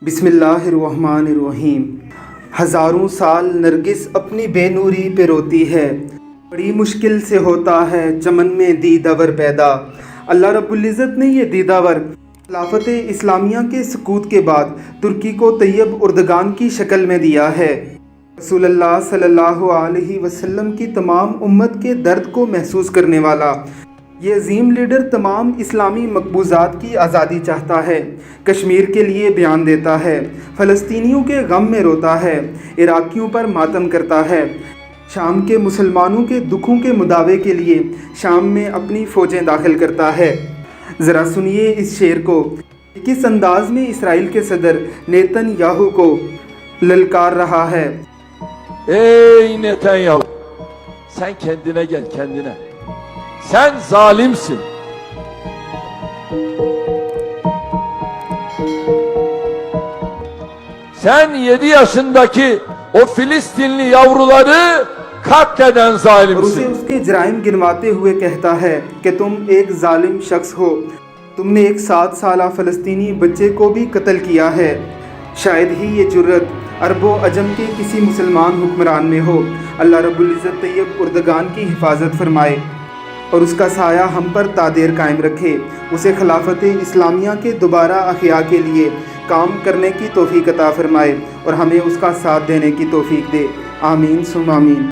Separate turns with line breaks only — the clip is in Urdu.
بسم اللہ الرحمن الرحیم۔ ہزاروں سال نرگس اپنی بے نوری پہ روتی ہے، بڑی مشکل سے ہوتا ہے چمن میں دیدہ ور پیدا۔ اللہ رب العزت نے یہ دیدہ ور خلافت اسلامیہ کے سقوط کے بعد ترکی کو طیب اردگان کی شکل میں دیا ہے۔ رسول اللہ صلی اللہ علیہ وسلم کی تمام امت کے درد کو محسوس کرنے والا یہ عظیم لیڈر تمام اسلامی مقبوضات کی آزادی چاہتا ہے، کشمیر کے لیے بیان دیتا ہے، فلسطینیوں کے غم میں روتا ہے، عراقیوں پر ماتم کرتا ہے، شام کے مسلمانوں کے دکھوں کے مداوے کے لیے شام میں اپنی فوجیں داخل کرتا ہے۔ ذرا سنیے اس شعر کو، کس انداز میں اسرائیل کے صدر نیتن یاہو کو للکار رہا ہے۔
Ey Netanyahu, sen kendine gel, kendine. Sen zalimsin. Sen 7 yaşındaki o Filistinli yavruları katleden
اور اسے
zalimsin.
اس کے جرائم گنواتے ہوئے کہتا ہے کہ تم ایک ظالم شخص ہو، تم نے ایک 7 سالہ فلسطینی بچے کو بھی قتل کیا ہے۔ شاید ہی یہ جرت عرب و عجم کے کسی مسلمان حکمران میں ہو۔ اللہ رب العزت طیب اردگان کی حفاظت فرمائے اور اس کا سایہ ہم پر تا دیر قائم رکھے، اسے خلافت اسلامیہ کے دوبارہ احیاء کے لیے کام کرنے کی توفیق عطا فرمائے اور ہمیں اس کا ساتھ دینے کی توفیق دے۔ آمین ثم آمین۔